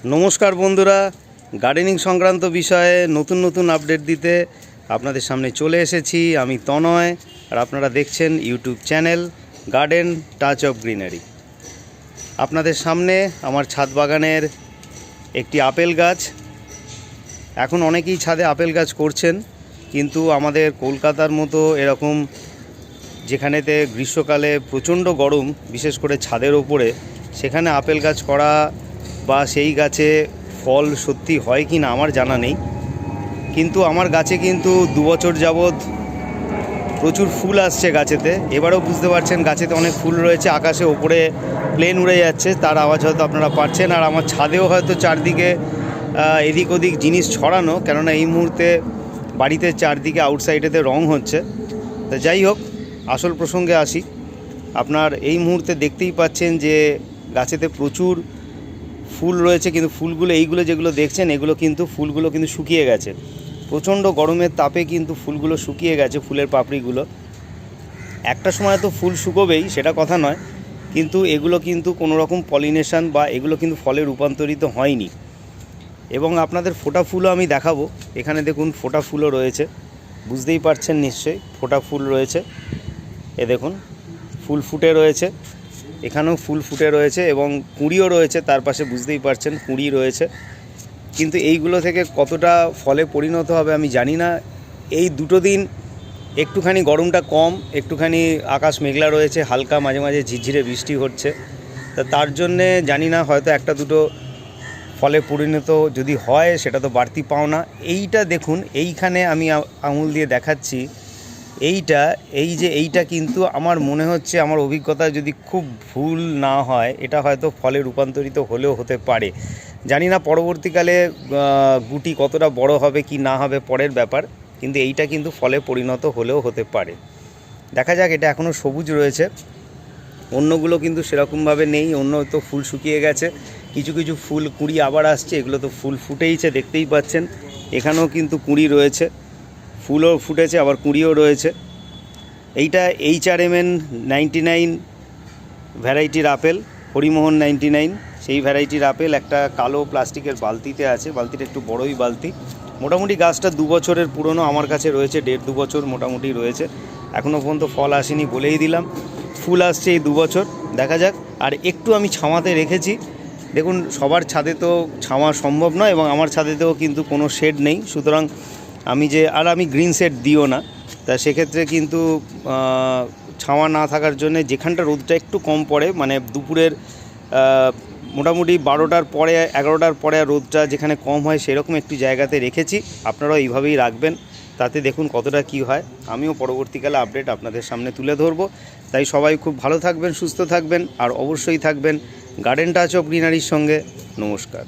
नमस्कार बंधुरा गार्डनिंग संक्रांत विषये नतून नतून अपडेट दीते आपनादेर सामने चले एसेछि आमी तनय और आपनारा देखछेन यूट्यूब चैनल गार्डन टाच अफ ग्रीनारि। आपनादेर सामने आमार छाद बागानेर एकटी आपेल गाछ। एखन अनेकेई छादे आपेल गाछ करछेन, किन्तु आमादेर कलकातार मतो एरकम जेखानेते ग्रीष्मकाले प्रचंड गरम विशेष करे छादेर ओपरे सेखाने आपेल गाछ करा बा सेई गाছে फल सत्यि হয় কি না আমার জানা নেই, কিন্তু আমার গাছে কিন্তু 2 বছর যাবত প্রচুর ফুল আসছে গাছেতে। এবারেও বুঝতে পারছেন গাছেতে অনেক ফুল রয়েছে, আকাশে ওপরে প্লেন উড়ে যাচ্ছে, তার আওয়াজ হয়তো আপনারা পাচ্ছেন। আর আমার ছাদেও হয়তো চারদিকে এদিক ওদিক জিনিস ছড়ানো, কেননা এই মুহূর্তে বাড়িতে চারদিকে আউটসাইডেতে রং হচ্ছে। তো যাই হোক, আসল প্রসঙ্গে আসি। আপনার এই মুহূর্তে দেখতেই পাচ্ছেন যে গাছেতে প্রচুর ফুল রয়েছে, কিন্তু ফুলগুলো এইগুলো যেগুলো দেখছেন এগুলো কিন্তু ফুলগুলো কিন্তু শুকিয়ে গেছে। প্রচণ্ড গরমের তাপে কিন্তু ফুলগুলো শুকিয়ে গেছে, ফুলের পাপড়িগুলো। একটা সময় তো ফুল শুকোবেই, সেটা কথা নয়, কিন্তু এগুলো কিন্তু কোনো রকম পলিনেশন বা এগুলো কিন্তু ফলে রূপান্তরিত হয়নি। এবং আপনাদের ফোটা ফুলও আমি দেখাবো। এখানে দেখুন ফোটা ফুলও রয়েছে, বুঝতেই পারছেন নিশ্চয়ই ফোটা ফুল রয়েছে। এ দেখুন ফুল ফুটে রয়েছে, এখানেও ফুল ফুটে রয়েছে এবং কুঁড়িও রয়েছে, তার পাশে বুঝতেই পারছেন কুঁড়ি রয়েছে। কিন্তু এইগুলো থেকে কতটা ফলে পরিণত হবে আমি জানি না। এই দুটো দিন একটুখানি গরমটা কম, একটুখানি আকাশ মেঘলা রয়েছে, হালকা মাঝে মাঝে ঝিরঝিরে বৃষ্টি হচ্ছে। তা তার জন্যে জানি না, হয়তো একটা দুটো ফলে পরিণত যদি হয় সেটা তো বাড়তি পাওনা। এইটা দেখুন, এইখানে আমি আঙুল দিয়ে দেখাচ্ছি, এইটা কিন্তু আমার মনে হচ্ছে, আমার অভিজ্ঞতায় যদি খুব ভুল না হয়, এটা হয়তো ফলে রূপান্তরিত হলেও হতে পারে। জানি না পরবর্তীকালে গুটি কতটা বড় হবে কি না হবে পরের ব্যাপার, কিন্তু এইটা কিন্তু ফলে পরিণত হলেও হতে পারে। দেখা যাক। এটা এখনও সবুজ রয়েছে, অন্যগুলো কিন্তু সেরকমভাবে নেই। অন্য তো ফুল শুকিয়ে গেছে, কিছু কিছু ফুল কুঁড়ি আবার আসছে। এগুলো তো ফুল ফুটেইছে, দেখতেই পাচ্ছেন। এখানেও কিন্তু কুঁড়ি রয়েছে, ফুলও ফুটেছে, আবার কুঁড়িও রয়েছে। এইটা HRMN 99 ভ্যারাইটির আপেল, হরিমোহন 99 সেই ভ্যারাইটির আপেল। একটা কালো প্লাস্টিকের বালতিতে আছে, বালতিটা একটু বড়ই বালতি। মোটামুটি গাছটা 2 বছরের পুরনো, আমার কাছে রয়েছে 1.5-2 বছর মোটামুটি রয়েছে। এখনও পর্যন্ত ফল আসেনি বলেই দিলাম, ফুল আসছে এই 2 বছর। দেখা যাক। আর একটু আমি ছামাতে রেখেছি। দেখুন সবার ছাদে তো ছামা সম্ভব নয়, এবং আমার ছাদেতেও কিন্তু কোনো শেড নেই, সুতরাং আমি গ্রিন শেড দিও না। তা সেক্ষেত্রে কিন্তু ছাওয়া না থাকার জন্য যেখানটা রোদটা একটু কম পড়ে, মানে দুপুরের মোটামুটি 12টার পরে 11টার পরে রোদটা যেখানে কম হয় সেরকম একটি জায়গাতে রেখেছি। আপনারাও এইভাবেই রাখবেন, তাতে দেখুন কতটা কি হয়। আমিও পরবর্তীকালে আপডেট আপনাদের সামনে তুলে ধরবো। তাই সবাই খুব ভালো থাকবেন, সুস্থ থাকবেন, আর অবশ্যই থাকবেন গার্ডেন টাচ অফ গ্রিনারির সঙ্গে। নমস্কার।